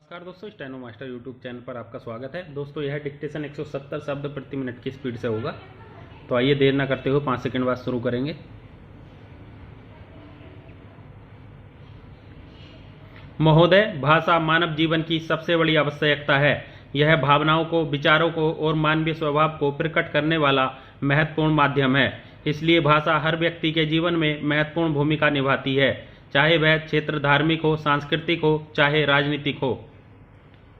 नमस्कार दोस्तों, steno master YouTube channel पर आपका स्वागत है। दोस्तों यह डिक्टेशन 170 शब्द प्रति मिनट की स्पीड से होगा। तो आइए देर ना करते हुए 5 सेकंड बाद शुरू करेंगे। महोदय, भाषा मानव जीवन की सबसे बड़ी आवश्यकता है। यह भावनाओं को, विचारों को और मानवीय स्वभाव को प्रकट करने वाला महत्वपूर्ण माध्यम है। इसलिए भाषा हर व्यक्ति के जीवन में महत्वपूर्ण भूमिका निभाती है, चाहे वह क्षेत्र धार्मिक हो, सांस्कृतिक हो, चाहे राजनीतिक हो।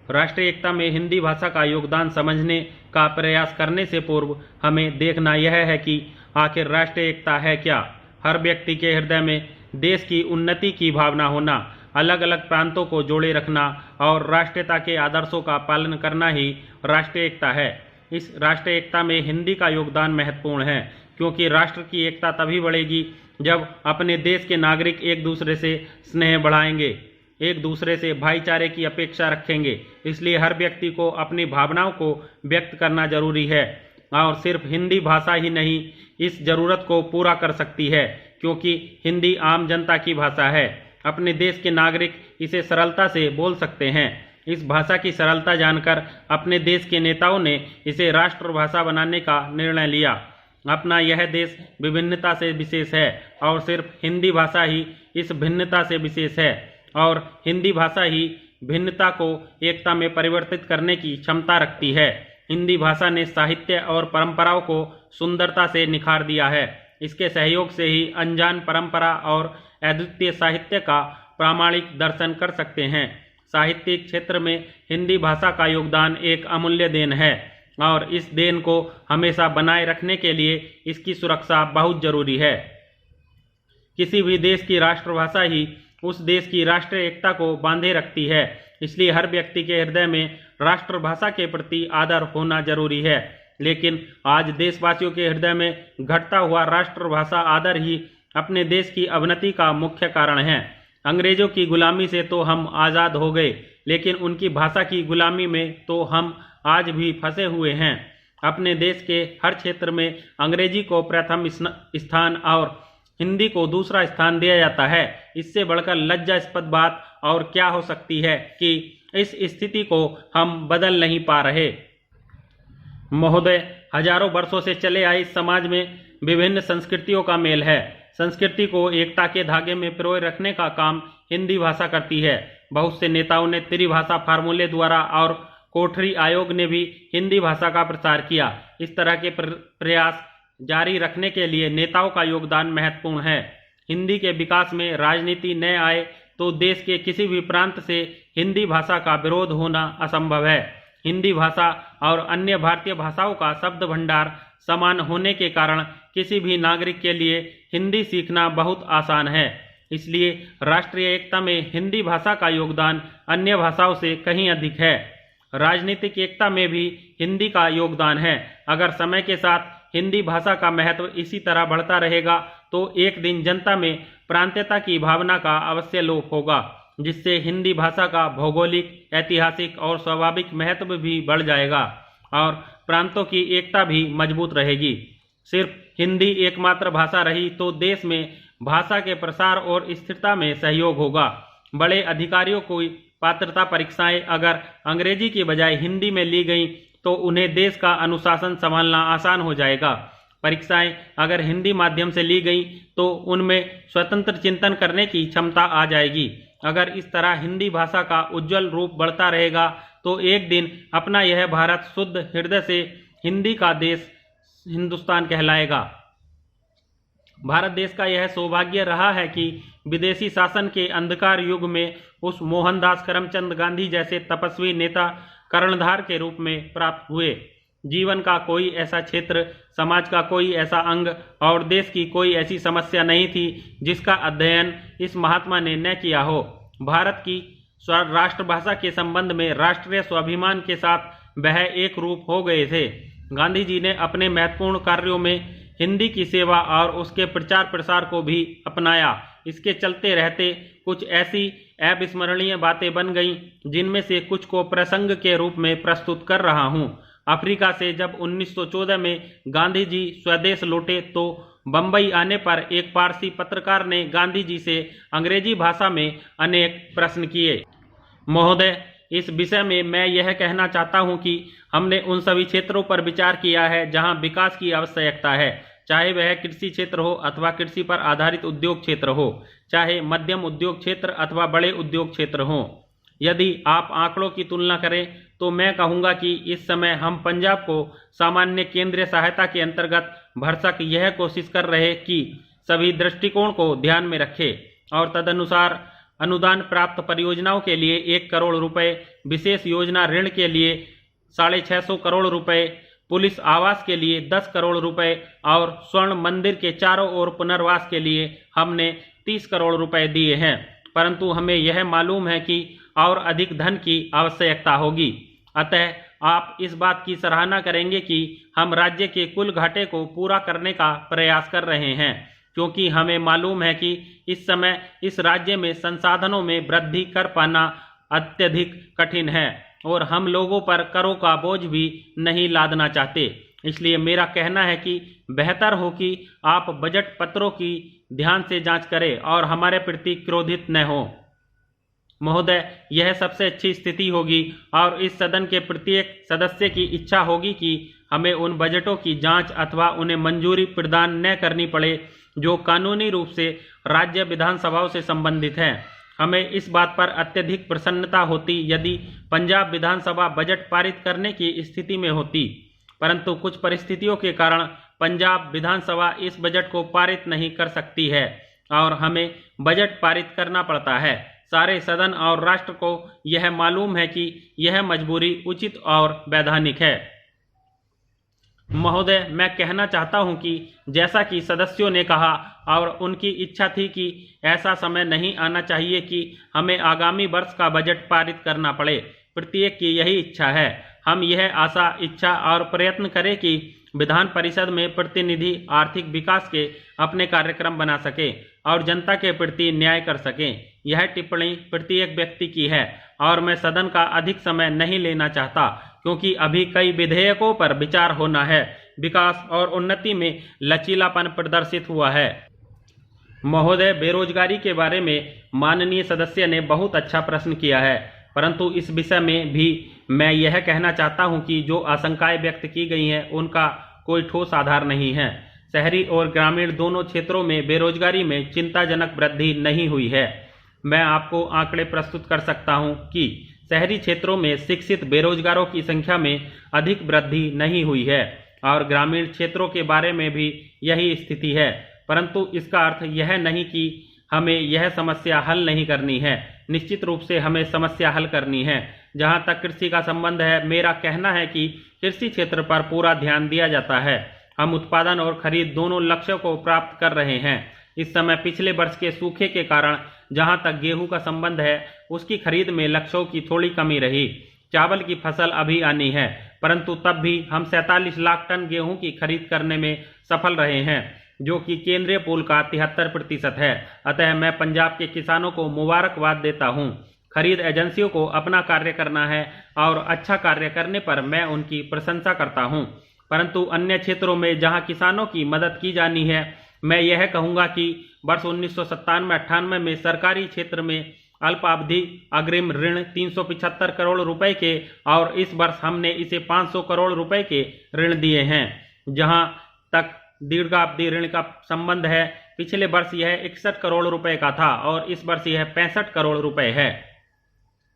राष्ट्रीय एकता में हिंदी भाषा का योगदान समझने का प्रयास करने से पूर्व हमें देखना यह है कि आखिर राष्ट्रीय एकता है क्या। हर व्यक्ति के हृदय में देश की उन्नति की भावना होना, अलग अलग प्रांतों को जोड़े रखना और राष्ट्रीयता के आदर्शों का पालन करना ही राष्ट्रीय एकता है। इस राष्ट्रीय एकता में हिंदी का योगदान महत्वपूर्ण है, क्योंकि राष्ट्र की एकता तभी बढ़ेगी जब अपने देश के नागरिक एक दूसरे से स्नेह बढ़ाएंगे, एक दूसरे से भाईचारे की अपेक्षा रखेंगे। इसलिए हर व्यक्ति को अपनी भावनाओं को व्यक्त करना जरूरी है, और सिर्फ हिंदी भाषा ही नहीं इस जरूरत को पूरा कर सकती है, क्योंकि हिंदी आम जनता की भाषा है। अपने देश के नागरिक इसे सरलता से बोल सकते हैं। इस भाषा की सरलता जानकर अपने देश के नेताओं ने इसे राष्ट्रभाषा बनाने का निर्णय लिया। अपना यह देश विभिन्नता से विशेष है, और सिर्फ हिंदी भाषा ही इस भिन्नता से विशेष है, और हिंदी भाषा ही भिन्नता को एकता में परिवर्तित करने की क्षमता रखती है। हिंदी भाषा ने साहित्य और परंपराओं को सुंदरता से निखार दिया है। इसके सहयोग से ही अनजान परंपरा और अद्वितीय साहित्य का प्रामाणिक दर्शन कर सकते हैं। साहित्यिक क्षेत्र में हिंदी भाषा का योगदान एक अमूल्य देन है, और इस देन को हमेशा बनाए रखने के लिए इसकी सुरक्षा बहुत जरूरी है। किसी भी देश की राष्ट्रभाषा ही उस देश की राष्ट्रीय एकता को बांधे रखती है। इसलिए हर व्यक्ति के हृदय में राष्ट्रभाषा के प्रति आदर होना जरूरी है। लेकिन आज देशवासियों के हृदय में घटता हुआ राष्ट्रभाषा आदर ही अपने देश की अवनति का मुख्य कारण है। अंग्रेजों की गुलामी से तो हम आज़ाद हो गए, लेकिन उनकी भाषा की गुलामी में तो हम आज भी फंसे हुए हैं। अपने देश के हर क्षेत्र में अंग्रेजी को प्रथम स्थान और हिंदी को दूसरा स्थान दिया जाता है। इससे बढ़कर लज्जास्पद बात और क्या हो सकती है कि इस स्थिति को हम बदल नहीं पा रहे। महोदय, हजारों वर्षों से चले आए इस समाज में विभिन्न संस्कृतियों का मेल है। संस्कृति को एकता के धागे में पिरोए रखने का काम हिंदी भाषा करती है। बहुत से नेताओं ने त्रिभाषा फार्मूले द्वारा और कोठरी आयोग ने भी हिंदी भाषा का प्रसार किया। इस तरह के प्रयास जारी रखने के लिए नेताओं का योगदान महत्वपूर्ण है। हिंदी के विकास में राजनीति न आए तो देश के किसी भी प्रांत से हिंदी भाषा का विरोध होना असंभव है। हिंदी भाषा और अन्य भारतीय भाषाओं का शब्द भंडार समान होने के कारण किसी भी नागरिक के लिए हिंदी सीखना बहुत आसान है। इसलिए राष्ट्रीय एकता में हिंदी भाषा का योगदान अन्य भाषाओं से कहीं अधिक है। राजनीतिक एकता में भी हिंदी का योगदान है। अगर समय के साथ हिंदी भाषा का महत्व इसी तरह बढ़ता रहेगा तो एक दिन जनता में प्रांतीयता की भावना का अवश्य लोप होगा, जिससे हिंदी भाषा का भौगोलिक, ऐतिहासिक और स्वाभाविक महत्व भी बढ़ जाएगा और प्रांतों की एकता भी मजबूत रहेगी। सिर्फ हिंदी एकमात्र भाषा रही तो देश में भाषा के प्रसार और स्थिरता में सहयोग होगा। बड़े अधिकारियों को पात्रता परीक्षाएं अगर अंग्रेजी की बजाय हिंदी में ली गई तो उन्हें देश का अनुशासन संभालना आसान हो जाएगा। परीक्षाएं अगर हिंदी माध्यम से ली गई तो उनमें स्वतंत्र चिंतन करने की क्षमता आ जाएगी। अगर इस तरह हिंदी भाषा का उज्जवल रूप बढ़ता रहेगा तो एक दिन अपना यह भारत शुद्ध हृदय से हिंदी का देश हिंदुस्तान कहलाएगा। भारत देश का यह सौभाग्य रहा है कि विदेशी शासन के अंधकार युग में उस मोहनदास करमचंद गांधी जैसे तपस्वी नेता कर्णधार के रूप में प्राप्त हुए। जीवन का कोई ऐसा क्षेत्र, समाज का कोई ऐसा अंग और देश की कोई ऐसी समस्या नहीं थी जिसका अध्ययन इस महात्मा ने न किया हो। भारत की राष्ट्रभाषा के संबंध में राष्ट्रीय स्वाभिमान के साथ वह एक रूप हो गए थे। गांधी जी ने अपने महत्वपूर्ण कार्यों में हिंदी की सेवा और उसके प्रचार प्रसार को भी अपनाया। इसके चलते रहते कुछ ऐसी अविस्मरणीय बातें बन गईं, जिनमें से कुछ को प्रसंग के रूप में प्रस्तुत कर रहा हूं। अफ्रीका से जब 1914 में गांधी जी स्वदेश लौटे तो बंबई आने पर एक पारसी पत्रकार ने गांधी जी से अंग्रेजी भाषा में अनेक प्रश्न किए। महोदय, इस विषय में मैं यह कहना चाहता हूं कि हमने उन सभी क्षेत्रों पर विचार किया है जहां विकास की आवश्यकता है, चाहे वह कृषि क्षेत्र हो अथवा कृषि पर आधारित उद्योग क्षेत्र हो, चाहे मध्यम उद्योग क्षेत्र अथवा बड़े उद्योग क्षेत्र हों। यदि आप आंकड़ों की तुलना करें तो मैं कहूँगा कि इस समय हम पंजाब को सामान्य केंद्रीय सहायता के अंतर्गत भरसक यह कोशिश कर रहे कि सभी दृष्टिकोण को ध्यान में रखें और तदनुसार अनुदान प्राप्त परियोजनाओं के लिए 1 करोड़ रुपए, विशेष योजना ऋण के लिए 650 करोड़ रुपए, पुलिस आवास के लिए 10 करोड़ रुपए और स्वर्ण मंदिर के चारों ओर पुनर्वास के लिए हमने 30 करोड़ रुपए दिए हैं। परंतु हमें यह मालूम है कि और अधिक धन की आवश्यकता होगी। अतः आप इस बात की सराहना करेंगे कि हम राज्य के कुल घाटे को पूरा करने का प्रयास कर रहे हैं, क्योंकि हमें मालूम है कि इस समय इस राज्य में संसाधनों में वृद्धि कर पाना अत्यधिक कठिन है और हम लोगों पर करों का बोझ भी नहीं लादना चाहते। इसलिए मेरा कहना है कि बेहतर हो कि आप बजट पत्रों की ध्यान से जांच करें और हमारे प्रति क्रोधित न हो। महोदय, यह सबसे अच्छी स्थिति होगी और इस सदन के प्रत्येक सदस्य की इच्छा होगी कि हमें उन बजटों की जांच अथवा उन्हें मंजूरी प्रदान न करनी पड़े जो कानूनी रूप से राज्य विधानसभाओं से संबंधित हैं। हमें इस बात पर अत्यधिक प्रसन्नता होती यदि पंजाब विधानसभा बजट पारित करने की स्थिति में होती, परंतु कुछ परिस्थितियों के कारण पंजाब विधानसभा इस बजट को पारित नहीं कर सकती है और हमें बजट पारित करना पड़ता है। सारे सदन और राष्ट्र को यह मालूम है कि यह मजबूरी उचित और वैधानिक है। महोदय, मैं कहना चाहता हूं कि जैसा कि सदस्यों ने कहा और उनकी इच्छा थी कि ऐसा समय नहीं आना चाहिए कि हमें आगामी वर्ष का बजट पारित करना पड़े। प्रत्येक की यही इच्छा है। हम यह आशा, इच्छा और प्रयत्न करें कि विधान परिषद में प्रतिनिधि आर्थिक विकास के अपने कार्यक्रम बना सके और जनता के प्रति न्याय कर सकें। यह टिप्पणी प्रत्येक व्यक्ति की है और मैं सदन का अधिक समय नहीं लेना चाहता, क्योंकि अभी कई विधेयकों पर विचार होना है। विकास और उन्नति में लचीलापन प्रदर्शित हुआ है। महोदय, बेरोजगारी के बारे में माननीय सदस्य ने बहुत अच्छा प्रश्न किया है, परंतु इस विषय में भी मैं यह कहना चाहता हूं कि जो आशंकाएं व्यक्त की गई हैं उनका कोई ठोस आधार नहीं है। शहरी और ग्रामीण दोनों क्षेत्रों में बेरोजगारी में चिंताजनक वृद्धि नहीं हुई है। मैं आपको आंकड़े प्रस्तुत कर सकता हूं कि शहरी क्षेत्रों में शिक्षित बेरोजगारों की संख्या में अधिक वृद्धि नहीं हुई है और ग्रामीण क्षेत्रों के बारे में भी यही स्थिति है, परंतु इसका अर्थ यह नहीं कि हमें यह समस्या हल नहीं करनी है। निश्चित रूप से हमें समस्या हल करनी है। जहां तक कृषि का संबंध है, मेरा कहना है कि कृषि क्षेत्र पर पूरा ध्यान दिया जाता है। हम उत्पादन और खरीद दोनों लक्ष्यों को प्राप्त कर रहे हैं। इस समय पिछले वर्ष के सूखे के कारण जहां तक गेहूं का संबंध है, उसकी खरीद में लक्ष्यों की थोड़ी कमी रही। चावल की फसल अभी आनी है, परंतु तब भी हम 47 लाख टन गेहूं की खरीद करने में सफल रहे हैं, जो कि केंद्रीय पूल का 73% है। अतः मैं पंजाब के किसानों को मुबारकबाद देता हूं। खरीद एजेंसियों को अपना कार्य करना है और अच्छा कार्य करने पर मैं उनकी प्रशंसा करता हूं, परंतु अन्य क्षेत्रों में जहां किसानों की मदद की जानी है, मैं यह कहूंगा कि वर्ष 1997-98 में सरकारी क्षेत्र में अल्पावधि अग्रिम ऋण 375 करोड़ रुपए के और इस वर्ष हमने इसे 500 करोड़ रुपए के ऋण दिए हैं। जहां तक दीर्घावधि ऋण का संबंध है, पिछले वर्ष यह 61 करोड़ रुपए का था और इस वर्ष यह 65 करोड़ रुपए है।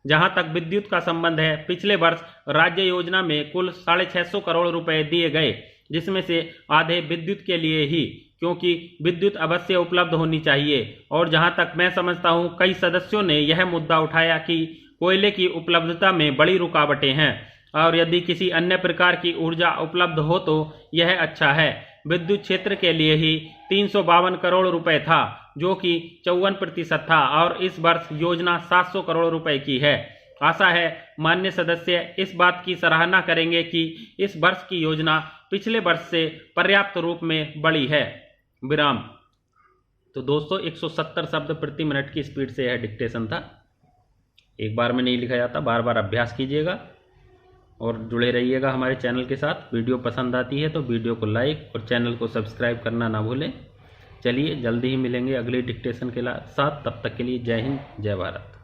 जहां तक विद्युत का संबंध है, पिछले वर्ष राज्य योजना में कुल 650 करोड़ रुपए दिए गए, जिसमें से आधे विद्युत के लिए ही, क्योंकि विद्युत अवश्य उपलब्ध होनी चाहिए। और जहां तक मैं समझता हूं, कई सदस्यों ने यह मुद्दा उठाया कि कोयले की उपलब्धता में बड़ी रुकावटें हैं और यदि किसी अन्य प्रकार की ऊर्जा उपलब्ध हो तो यह अच्छा है। विद्युत क्षेत्र के लिए ही 352 करोड़ रुपए था, जो कि 54% था और इस वर्ष योजना 700 करोड़ रुपए की है। आशा है मान्य सदस्य इस बात की सराहना करेंगे कि इस वर्ष की योजना पिछले वर्ष से पर्याप्त रूप में बड़ी है। विराम। तो दोस्तों, 170 शब्द प्रति मिनट की स्पीड से यह डिक्टेशन था। एक बार में नहीं लिखा जाता, बार बार अभ्यास कीजिएगा और जुड़े रहिएगा हमारे चैनल के साथ। वीडियो पसंद आती है तो वीडियो को लाइक और चैनल को सब्सक्राइब करना ना भूलें। चलिए, जल्दी ही मिलेंगे अगले डिक्टेशन के साथ। तब तक के लिए जय हिंद, जय भारत।